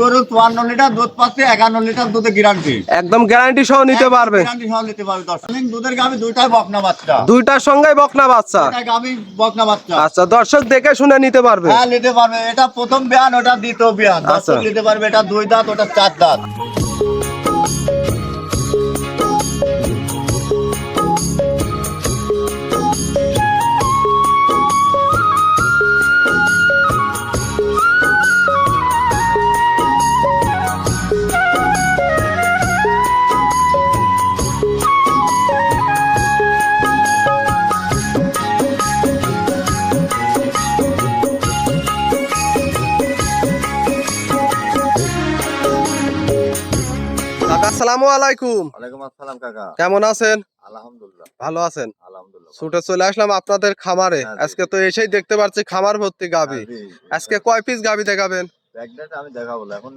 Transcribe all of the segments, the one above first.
গরু 54 লিটার দুধ পাচ্ছে, 51 লিটার দুধে গ্যারান্টি। একদম গ্যারান্টি সহ নিতে পারবে। গ্যারান্টি সহ নিতে পারবে। দর্শক দুধের গাভী দুইটাই বকনা বাচ্চা। দুইটার সঙ্গেই বকনা বাচ্চা। দুইটা গাভী বকনা বাচ্চা। আচ্ছা, দর্শক দেখে শুনে নিতে পারবে। হ্যাঁ নিতে পারবে। এটা প্রথম বিয়ান, ওটা দ্বিতীয় বিয়ান। দর্শক নিতে পারবে। এটা 2 দাঁত, ওটা 4 দাঁত। কাকা আসসালামু আলাইকুম। ওয়ালাইকুম আসসালাম কাকা। কেমন আছেন? আলহামদুলিল্লাহ। ভালো আছেন? আলহামদুলিল্লাহ। ছুটে চলে আসলাম আপনাদের খামারে। হ্যাঁ, আজকে তো এসেই দেখতে পাচ্ছি খামার ভর্তি গাভী। আজকে কয় পিস গাভী দেখাবেন? প্রেগন্যান্ট আমি দেখাবো না, এখন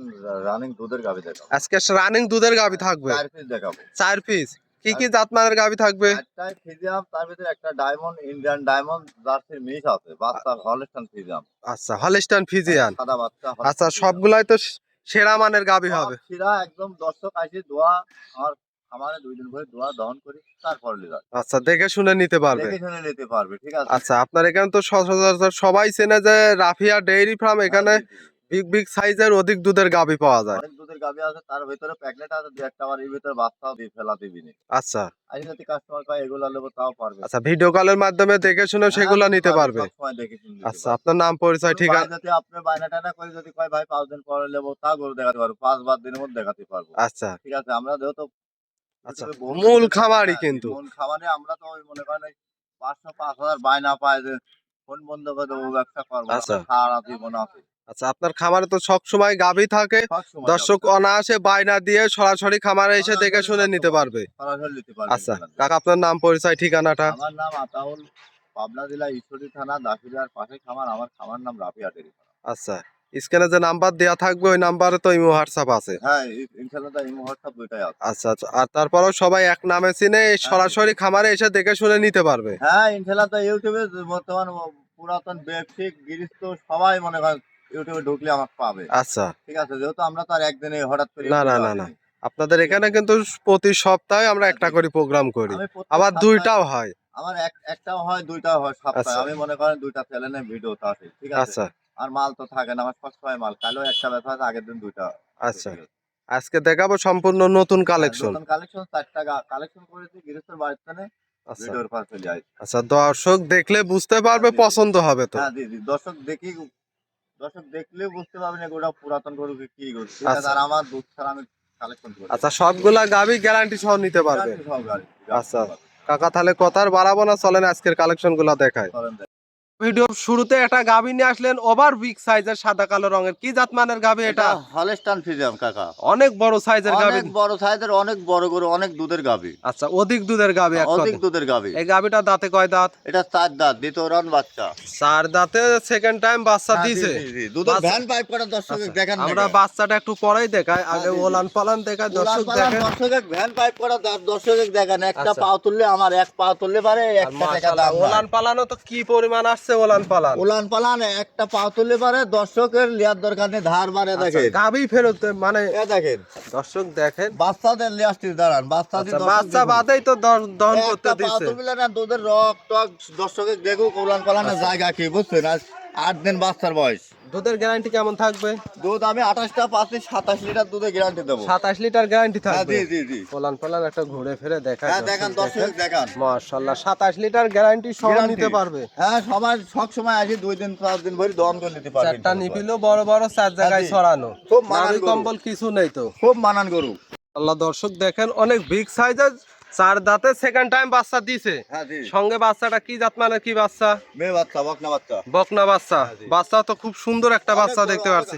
রানিং দুধের গাভী দেখাবো। আজকে রানিং দুধের গাভী থাকবে 4 পিস দেখাবো। 4 পিস। কি কি জাতমানের গাভী থাকবে? একটাই ফ্রিজিয়াম, তার ভিতরে একটা ডায়মন্ড, ইন্ডিয়ান ডায়মন্ড জার্সির মিক্স আছে। বাচ্চা হলস্টাইন ফ্রিজিয়াম। আচ্ছা, হলস্টাইন ফ্রিজিয়ান। সাদা বাচ্চা। আচ্ছা, সবগুলাই তো সেরা মানের গাভী হবে। সেরা একদম। দর্শক আসে দোয়া আর আমারে 2 দিন ধরে দোয়া দহন করি, তারপর লিলা। আচ্ছা, দেখে শুনে নিতে পারবে। দেখে শুনে নিতে পারবে, ঠিক আছে। আচ্ছা, আপনার এখানে তো সচরাচর সবাই চেনে যে রাফিয়া ডেইরি ফার্ম। এখানে বিগ বিগ সাইজের অধিক দুধের গাভী পাওয়া যায়। অনেক দুধের গাভী আছে, তার ভিতরে প্যাকেট আছে 2-1টা, আবার এর ভিতরে বাচ্চাও দিয়ে ফেলা দিবিনি। আচ্ছা আজ যদি কাস্টমার কয় এগুলো নেবো, তাও পারবে। আচ্ছা, ভিডিও কলের মাধ্যমে দেখে শুনে সেগুলো নিতে পারবে। সবসময় দেখে শুনে নিতে আচ্ছা, পারবে। আপনার নাম পরিচয় ঠিকানা। যদি আপনি বায়না টানা করে যদি কয় ভাই 5 দিন পরে নেবো, তা গরু দেখাতে পারবো। 5 দিনের মধ্যে দেখাতে পারবো। আচ্ছা ঠিক আছে। আমরা যেহেতু আচ্ছা, মূল খামারই কিন্তু। মূল খামারে আমরা তো ওই মনে করেন 500-5000 বায়না পায় যে ফোন বন্ধ করে দেবো, ব্যবসা করবো। আচ্ছা সারা জীবন আছে। আচ্ছা, আপনার খামারে তো সব সময় গাভী থাকে। সবসময় দর্শক অনায়াসে বায়না দিয়ে সরাসরি খামারে এসে দেখে শুনে নিতে পারবে। সরাসরি নিতে পারবে। আচ্ছা কাকা, আপনার নাম পরিচয় ঠিকানাটা। আমার নাম আতাউল, পাবনা জেলা ঈশ্বরদী থানা দাসুরিয়ার পাশে খামার। আমার খামার নাম রাফিয়া ডেইরি ফার্ম। আচ্ছা, স্ক্রিনে যে নাম্বার দেওয়া থাকবে ওই নাম্বারে তো ইমো হোয়াটসঅ্যাপ আছে। হ্যাঁ, ইনশাআল্লাহ এই মুহূর্তে দুইটাই আছে। আচ্ছা আচ্ছা, আর তারপরেও সবাই এক নামে চিনে সরাসরি খামারে এসে দেখে শুনে নিতে পারবে। হ্যাঁ ইনশাআল্লাহ। তো ইউটিউবে বর্তমান পুরাতন ব্যবসায়িক গৃহস্থ সবাই মনে করেন ইউটিউবে ঢুকলে আমাকে পাবে। আচ্ছা, ঠিক আছে। যেহেতু আমরা তো আর একদিনে হঠাৎ করে না না না না, আপনাদের এখানে কিন্তু প্রতি সপ্তাহে আমরা একটা করে প্রোগ্রাম করি, আবার দুইটাও হয়। আমার একটাও হয়, দুইটাও হয় সপ্তাহে। আচ্ছা। আমি মনে করেন 2টা চ্যানেলে ভিডিও তো আসে, ঠিক আছে। আচ্ছা আর মাল তো থাকে না, আমার সবসময় মাল। কালও একটা ব্যথা আছে, আগের দিন 2টা। আচ্ছা, আজকে দেখাবো সম্পূর্ণ নতুন কালেকশন। নতুন কালেকশন 4টা কালেকশন করেছি গৃহস্থর বাড়িতে। আচ্ছা ভিডিওর পাশে যাই। আচ্ছা, দর্শক দেখলে বুঝতে পারবে, পছন্দ হবে তো। হ্যাঁ জি জি। দর্শক দেখলেও বুঝতে পারবেন এগুলো পুরাতন গরু কি গরু, ঠিক আছে। আর আমার দুধ ছাড়া আমি কালেকশন করি। আচ্ছা, সবগুলা গাভী গ্যারান্টি সহ নিতে পারবে। আচ্ছা কাকা, তাহলে কথা আর বাড়াবো না, চলেন আজকের কালেকশন গুলা দেখায়। ভিডিওর শুরুতে একটা গাভী নিয়ে আসলেন, ওভার বিগ সাইজের সাদা কালো রঙের। কি জাতমানের গাভী এটা? হলস্টাইন ফ্রিজিয়াম কাকা। অনেক বড় সাইজের গাভী। অনেক বড় সাইজের, অনেক বড় গরু, অনেক দুধের গাভী। আচ্ছা, অধিক দুধের গাভী। অধিক দুধের গাভী। এই গাভীটা দাঁতে কয় দাঁত? এটা 4 দাঁত, দ্বিতীয় রান বাচ্চা। 4 দাঁতে সেকেন্ড টাইম বাচ্চা দিয়েছে। দুধের ভ্যান পাইপ করা। দর্শক দেখেন, আমরা বাচ্চাটা একটু পরেই দেখাই, আগে ওলান পালান দেখাই। দর্শক দেখেন, দর্শক ভ্যান পাইপ করা। দর্শক দেখেন, একটা পাও তুললে আমার এক পাও তুললে পারে 1 টাকা দাম। ওলান পালানো তো কি পরিমাণ আসছে। ওলান পালান একটা পাও তুললে পারে। দর্শকের লিয়ার দরকার নেই, ধার বারে দেখেন। গাভী ফেরত মানে দেখেন। দর্শক দেখেন, বাচ্চাদের লিয়াস্টির দাঁড়ান। বাচ্চা বাদেই তো দহন করতে দিচ্ছে। না দুধের রক টক। দর্শকের দেখুক ওলান পালানের জায়গা কি, বুঝছেন। আজ 8 দিন বাচ্চার বয়স। দুধের গ্যারান্টি কেমন থাকবে? দুধ আমি 28টা পাচ্ছি, 27 লিটার দুধের গ্যারান্টি দেবো। 27 লিটার গ্যারান্টি থাকবে। জি জি জি। ওলান পালান একটা ঘুরে ফিরে দেখায়। হ্যাঁ দেখেন, দর্শক দেখেন। মাশাআল্লাহ, 27 লিটার গ্যারান্টি সহ নিতে পারবে। হ্যাঁ, সব সময় আসি 2 দিন 4 দিন ভরি দম করে নিতে পারবে। চারটা নিপিলও বড় বড় 4 জায়গায় ছড়ানো। খুব মানান নাভি কম্বল কিছু নেই তো। খুব মানান গরু। আল্লাহ, দর্শক দেখেন, অনেক বিগ সাইজের 4 দাঁতে সেকেন্ড টাইম বাচ্চা দিয়েছে। হ্যাঁ জি। সঙ্গে বাচ্চাটা কি জাত মানে? কি বাচ্চা? মেয়ে বাচ্চা, বকনা বাচ্চা। বকনা বাচ্চা। বাচ্চা তো খুব সুন্দর একটা বাচ্চা দেখতে পাচ্ছি।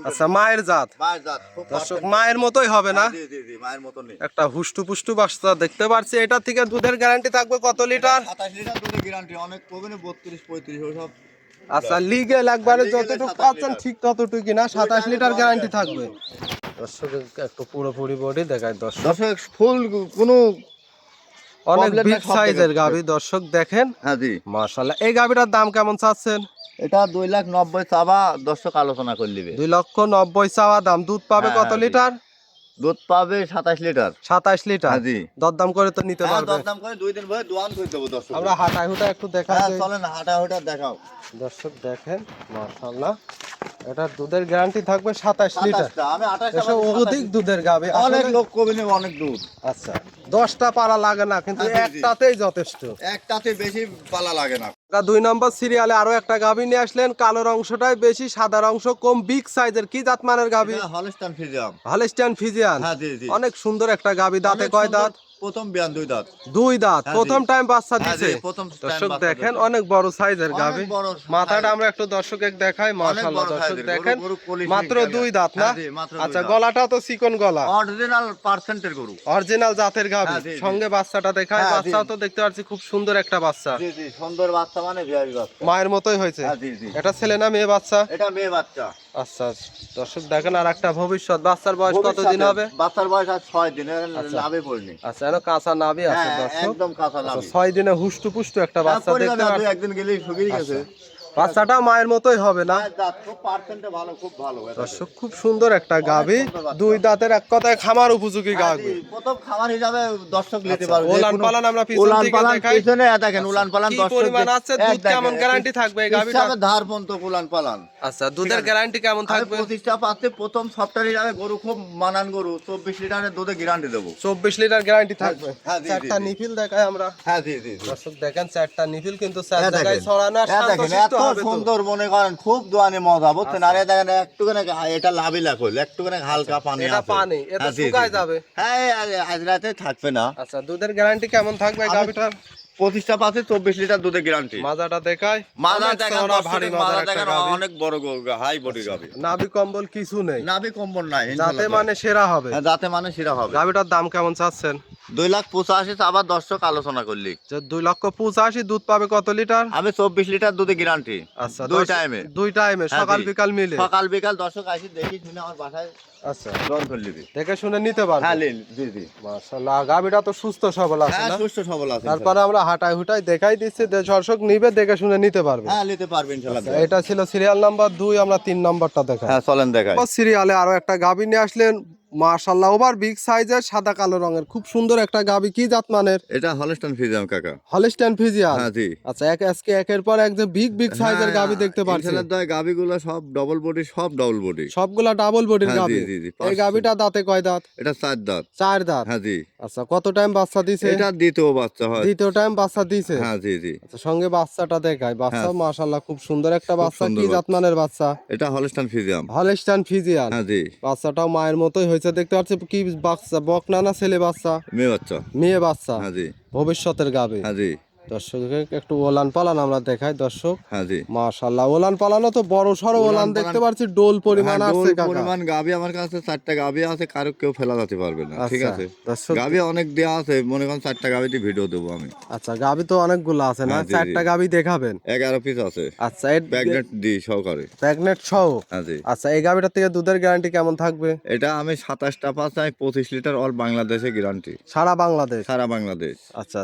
আচ্ছা, মায়ের জাত। দর্শক মায়ের মতোই হবে না? জি জি জি, মায়ের মতনই। একটা হুষ্টু পুষ্টু বাচ্চা দেখতে পাচ্ছি। এটা থেকে দুধের গ্যারান্টি থাকবে কত লিটার? 27 লিটার দুধের গ্যারান্টি। অনেক কমে 32-35 ওসব। আচ্ছা, লিগেল একবারে যতটুকু পাচ্ছেন ঠিক ততটুকু না, 27 লিটার গ্যারান্টি থাকবে। দর্শক একটু পুরোপুরি বডি দেখায়। দর্শক ফুল কোনো অনেক বিগ সাইজের গাভী। দর্শক দেখেন। হ্যাঁ জি। মাশাআল্লাহ, এই গাভীটার দাম কেমন চাচ্ছেন? এটা 2,90,000 চাওয়া, দর্শক আলোচনা করে নিবে। 2,90,000 চাওয়া দাম। দুধ পাবে হ্যাঁ, কত জি। লিটার? দুধ পাবে 27 লিটার। 27 লিটার। হ্যাঁ, জি। দরদাম করে তো নিতে হ্যাঁ, পারবে। দরদাম করে 2 দিন ভরে দোয়ান করে দেবো দর্শক। আমরা হাঁটা হুটা একটু দেখাই হ্যাঁ, দেই। চলেন না, হাঁটা হুটা দেখাও। দর্শক দেখেন মাশাআল্লাহ, এটা দুধের গ্যারান্টি থাকবে 27 লিটার। 27টা, আমি 28টা এসব বলছি, অধিক 27 দুধের গাবে অনেক লোক কবি নেবে, অনেক দুধ। আচ্ছা, 10টা পালা লাগে না, কিন্তু হ্যাঁ, জি, জি। একটাতেই যথেষ্ট। একটাতে বেশি পালা লাগে না। 2 নম্বর সিরিয়ালে আরো একটা গাভী নিয়ে আসলেন। কালোর অংশটাই বেশি, সাদার অংশ কম, বিগ সাইজের। কি জাতমানের গাভী? এটা হলস্টাইন ফ্রিজিয়ান। Holstein Friesian. হ্যাঁ, জি, জি। অনেক সুন্দর একটা গাভী। দাঁতে অনেক কয় সুন্দর। দাঁত? প্রথম বিয়ান 2 দাঁত। 2 দাঁত। হ্যাঁ, জি। প্রথম টাইম বাচ্চা হ্যাঁ, দিছে। জি, প্রথম time দর্শক বাচ্চা দেখেন দিছে। অনেক বড় সাইজের অনেক গাভী। বড় মাথাটা size। আমরা একটু দর্শকে দেখাই। অনেক মাশাআল্লাহ, বড় দর্শক size-এর। দেখেন গরু পলিশ মাত্র নিয়ে 2 দাঁত না? হ্যাঁ, জি, মাত্র 2 আচ্ছা, দাঁত। গলাটাও তো চিকন গলা। অরিজিনাল পার্সেন্টের গরু। অরিজিনাল জাতের গাভী। হ্যাঁ, জি, জি। সঙ্গে বাচ্চাটা দেখায়। হ্যাঁ, জি। বাচ্চাও তো দেখতে পাচ্ছি খুব সুন্দর একটা বাচ্চা। জি, জি, সুন্দর বাচ্চা মানে ভিআইপি বাচ্চা। মায়ের মতোই হয়েছে। হ্যাঁ, জি, জি। এটা ছেলে না মেয়ে বাচ্চা? এটা মেয়ে বাচ্চা। আচ্ছা, দর্শক দেখেন আর একটা ভবিষ্যৎ। বাচ্চার বয়স কতদিন হবে? বাচ্চার বয়স আজ 6 দিন, আচ্ছা। লাভে পড়নি। আচ্ছা, এর কাঁচা নাভি আছে হ্যাঁ, দর্শক। একদম কাঁচা আচ্ছা, লাভে। 6 দিনে হুষ্টু পুষ্টু একটা বাচ্চা দেখতে পাচ্ছি। একদিন গেলেই শুকিয়ে গেছে। বাচ্চাটা মায়ের মতোই হবে না? হ্যাঁ, দাঁত খুব পার্সেন্টে ভালো, খুব ভালো। দর্শক খুব সুন্দর একটা গাভী। সুন্দর বাচ্চা। 2 দাঁতের, এক কথায় খামার উপযোগী হ্যাঁ, গাভী। জি, প্রথম খামার হিসাবে দর্শক নিতে আচ্ছা, পারবে। উলান যেকোনো- পালান আমরা পিছন উলান থেকে পালান দেখাই। পিছনে দেখেন, উলান পালান কি দর্শক পরিমাণ দেখ- আছে? এক দুধ কেমন দেখেন, গ্যারান্টি থাকবে এই গাভীটার? হিসাবে ধার পর্যন্ত উলান পালান। আচ্ছা, দুধের গ্যারান্টি কেমন আমি থাকবে? 25টা পাচ্ছি, প্রথম সপ্তাহে হিসাবে গরু খুব মানান গরু, 24 লিটারের দুধে গ্যারান্টি দেবো। 24 লিটার গ্যারান্টি থাকবে। হ্যাঁ, জি, জি, চারটা জি। নিফিল দেখাই আমরা। হ্যাঁ, জি, জি, জি। দর্শক দেখেন চারটা নিফিল, কিন্তু চার এ জায়গায় দেখেন, ছড়ানো আর এ দেখেন, শান্তশিষ্ট এত হবে তো। সুন্দর মনে করেন, খুব দোয়ানি মজা বুঝছেন। আর এ দেখেন একটুখানি এটা লাভি লাখ হইল, একটুখানি হালকা পানি এটা আছে। পানি, এ তো হ্যাঁ, জি, জি, শুকায় জি। যাবে। হ্যাঁ, আজ রাতে থাকবে না। আচ্ছা, দুধের গ্যারান্টি কেমন থাকবে আমি- গাভীটার? 25টা পাচ্ছি, 24 লিটার দুধে গ্যারান্টি। মাজাটা দেখায়। মাজা অনেক দেখেন, চওড়া, ভারী মাজার মাজা একটা দেখেন, গাভী। অনেক বড় হাই বডি গাভী। নাভি কম্বল কিছু নেই। নাভি কম্বল নাই, যাতে ইনশাআল্লাহ। মানে সেরা হবে। হ্যাঁ, যাতে মানে সেরা হবে। গাভীটার দাম কেমন চাচ্ছেন? 2,85,000 আবার দর্শক আলোচনা করলি। যে 2,85,000 দুধ পাবে কত লিটার? আমি 24 লিটার দুধে গ্যারান্টি। আচ্ছা, 2 টাইমে। 2 টাইমে, হ্যাঁ, সকাল জি। বিকাল মিলে। সকাল বিকাল দর্শক আসি দেখি শুনে আমার বাসায় আচ্ছা, গ্রহণ করে নিবি। দেখে শুনে নিতে পারবে। হ্যাঁ, লিন, জি, জি। মাশাআল্লাহ, গাভীটা তো সুস্থ সবল আছে হ্যাঁ, না? সুস্থ সবল আছে। তারপরে আমরা হাঁটাই হুটাই দেখাই দিচ্ছি, দর্শক নিবে, দেখে শুনে নিতে পারবে। হ্যাঁ, নিতে পারবেন ইনশাআল্লাহ। আচ্ছা, এটা ছিল সিরিয়াল নাম্বার 2, আমরা 3 নাম্বারটা দেখাই। হ্যাঁ, চলেন দেখাই। সিরিয়ালে আরো একটা গাভী নিয়ে আসলেন। মাশাআল্লাহ, ওভার বিগ সাইজের, সাদা কালো রঙের, খুব সুন্দর একটা গাভী। কি জাত মানের? এটা হলস্টাইন ফ্রিজিয়ান কাকা। Holstein Friesian. হ্যাঁ, জি। আচ্ছা, আজকে একের পর এক যে বিগ সাইজের গাভী দেখতে পাচ্ছি। ইনশাআল্লাহ দয় গাভীগুলো সব ডবল বডি, সব ডবল বডি। সবগুলা ডাবল বডির হ্যাঁ, গাভী। জি, জি, জি। এই গাভীটা দাঁতে কয় দাঁত? এটা 4 দাঁত। 4 দাঁত। হ্যাঁ, জি। আচ্ছা, কত টাইম বাচ্চা দিছে? এটা দ্বিতীয় বাচ্চা হয়। দ্বিতীয় টাইম বাচ্চা দিছে। হ্যাঁ, জি, জি। আচ্ছা, সঙ্গে বাচ্চাটা দেখায়। বাচ্চা হ্যাঁ। মাশাআল্লাহ খুব সুন্দর একটা বাচ্চা। সুন্দর কি বাচ্চা। জাতমানের বাচ্চা? এটা হলস্টাইন ফ্রিজিয়ান। Holstein Friesian. হ্যাঁ, জি। বাচ্চাটাও মায়ের মতোই হয়েছে দেখতে পাচ্ছি। কি বাচ্চা, বকনা না ছেলে বাচ্চা? মেয়ে বাচ্চা। মেয়ে বাচ্চা। হ্যাঁ, জি। ভবিষ্যতের গাভী। হ্যাঁ, জি। দর্শককে একটু ওলান পালান আমরা দেখাই। দর্শক হ্যাঁ, জি। মাশাআল্লাহ, ওলান পালানো তো বড় সড়ো ওলান ওলান দেখতে পালান- পাচ্ছি। ডোল পরিমাণ হ্যাঁ, আছে ডোল কাকা। পরিমাণ গাভী আমার কাছে 4টা গাভী আছে, কারো কেউ ফেলা যেতে পারবে না। ঠিক আচ্ছা, আছে। দর্শক গাভী অনেক দেয়া আছে, মনে করেন 4টা গাভীতে ভিডিও দেবো আমি। আচ্ছা, গাভী তো অনেকগুলো আছে না? হ্যাঁ, জি, 4টা জি। গাভী দেখাবেন? 11 পিস আছে। আচ্ছা, এর প্রেগনেন্ট দি সহকারে। প্রেগনেন্ট সহ। হ্যাঁ, জি। আচ্ছা, এই গাভীটার থেকে দুধের গ্যারান্টি কেমন থাকবে? এটা আমি 27টা পাচ্ছি, আমি 25 লিটার অল বাংলাদেশে গ্যারান্টি। সারা বাংলাদেশ। সারা বাংলাদেশ। আচ্ছা,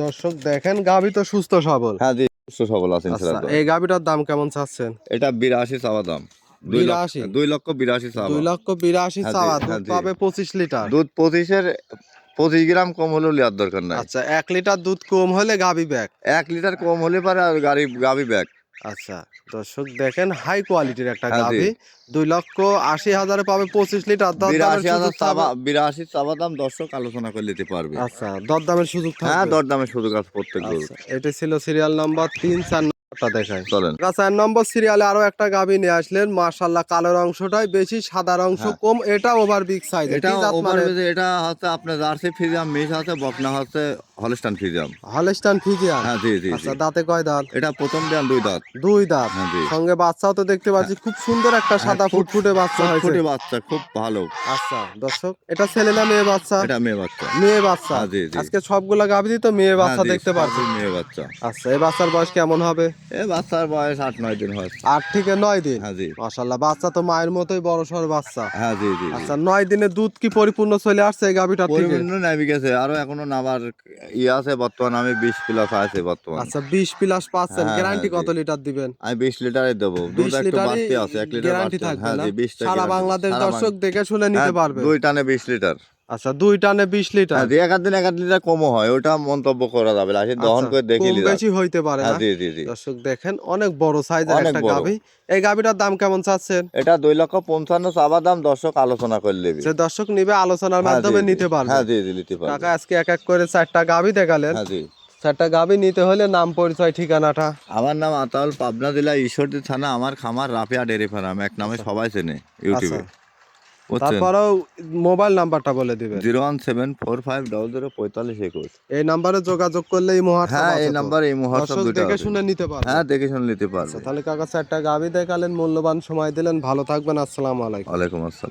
দর্শক দেখেন গাভী তো সুস্থ সবল। হ্যাঁ, জি। সুস্থ সবল আছে আচ্ছা, ইনশাআল্লাহ। এই গাভীটার দাম কেমন চাচ্ছেন? এটা 82 চাওয়া দাম। 82? 2,82,000 চাওয়া। 2,82,000 হ্যাঁ, জি, চাওয়া। হ্যাঁ, দুধ জি। পাবে 25 লিটার। দুধ 25 গ্রাম কম হলেও লিয়ার দরকার নাই। আচ্ছা, 1 লিটার দুধ কম হলে গাভী ব্যাক। 1 লিটার কম হলে পারে আর গাভী ব্যাগ। আচ্ছা, দর্শক দেখেন হাই কোয়ালিটির একটা হ্যাঁ, জি। গাভী। 2,80,000 পাবে 25 লিটার। দরদামের 82,000 সুযোগ থাকবে। 82 চাওয়া দাম, দর্শক আলোচনা করে নিতে পারবে। আচ্ছা, দরদামের সুযোগ হ্যাঁ, থাকবে। দরদামের সুযোগ আছে প্রত্যেক গরু। আচ্ছা, এটা ছিল সিরিয়াল নাম্বার 3, 4 নাম্বারটা দেখাই। চলেন। 4 নম্বর সিরিয়ালে আরো একটা গাভী নিয়ে আসলেন। মাশাআল্লাহ, কালোর অংশটাই বেশি, সাদার অংশ হ্যাঁ। কম। এটা ওভার বিগ সাইজ। এটা কি জাত মানে? এটা হচ্ছে আপনার জার্সি ফ্রিজিয়াম মিস আছে, বকনা হচ্ছে হলস্টাইন ফ্রিজিয়াম। Holstein Friesian. হ্যাঁ, জি, জি, জি। আচ্ছা, দাঁতে কয় দাঁত? এটা প্রথম দেন 2 দাঁত। 2 দাঁত। হ্যাঁ, জি। সঙ্গে বাচ্চাও তো দেখতে পাচ্ছি। খুব সুন্দর একটা সাদা খুব ফুটফুটে বাচ্চা হয়েছে। ফুটফুটে বাচ্চা, খুব ভালো। আচ্ছা, দর্শক এটা ছেলে না মেয়ে বাচ্চা? এটা মেয়ে বাচ্চা। মেয়ে বাচ্চা। হ্যাঁ, জি, জি। আজকে সবগুলা গাভী তো মেয়ে বাচ্চা হ্যাঁ, জি, দেখতে পাচ্ছি। সবই মেয়ে বাচ্চা। আচ্ছা, এই বাচ্চার বয়স কেমন হবে? এ বাচ্চার বয়স 8-9 দিন হয়। 8 থেকে 9 দিন। হ্যাঁ, জি। মাশাআল্লাহ, বাচ্চা তো মায়ের মতোই বড় সড় বাচ্চা। হ্যাঁ, জি, জি, জি। আচ্ছা, 9 দিনে দুধ কি পরিপূর্ণ চলে আসছে এই গাভীটার থেকে? পরিপূর্ণ নামি গেছে, আরো এখনো নামার আছে বর্তমান, আমি 20 প্লাস আছে বর্তমান। আচ্ছা 20 প্লাস পাচ্ছেন, হ্যাঁ, গ্যারান্টি হ্যাঁ, কত লিটার দিবেন? আমি 20 লিটারে দেবো। দুধ 20 একটু লিটারই বাড়তি আছে, 1 লিটার গ্যারান্টি বাড়তি আছে। থাকবে হ্যাঁ না? জি, 20 টা সারা গ্যারান্টি। বাংলাদেশ সারা দর্শক দেখে শুনে নিতে পারবে। 2 টানে 20 লিটার। আচ্ছা 2 টানে 20 লিটার। হ্যাঁ জি, এক আধ দিন 1 লিটার কমও হয়, ওটা মন্তব্য করা যাবে না, আসে দহন আচ্ছা করে দেখে কম নিলাম। বেশি হইতে পারে হ্যাঁ না? জি জি জি। দর্শক দেখেন অনেক বড় সাইজের অনেক একটা বড়। গাভী। এই গাভীটার দাম কেমন চাচ্ছেন? এটা 2,55,000 চাওয়া দাম, দর্শক আলোচনা করে নেবে। যে দর্শক নিবে আলোচনার হ্যাঁ জি মাধ্যমে জি। নিতে পারবে। হ্যাঁ জি জি, নিতে পারবে। কাকা আজকে এক এক করে 4টা গাভী দেখালেন। হ্যাঁ জি। 4টা গাভী নিতে হলে নাম পরিচয় ঠিকানাটা। আমার নাম আতাউল, পাবনা জেলা ঈশ্বরদী থানা। আমার খামার রাফিয়া ডেয়ারি ফার্ম, এক নামে সবাই চেনে ইউটিউবে। বুঝছেন? তারপরেও মোবাইল নাম্বারটা বলে দিবেন। 01745004521। এই নম্বরে যোগাযোগ করলে এই মুহূর্তে হ্যাঁ এই নাম্বার, এই মুহূর্তে দর্শক দুটো দেখে আছে। শুনে নিতে পারবে। হ্যাঁ দেখে শুনে নিতে আচ্ছা পারবে। তাহলে কাকা 4টা গাভী দেখালেন, মূল্যবান সময় দিলেন, ভালো থাকবেন, আসসালামু আলাইকুম। ওয়ালাইকুম আসসালাম।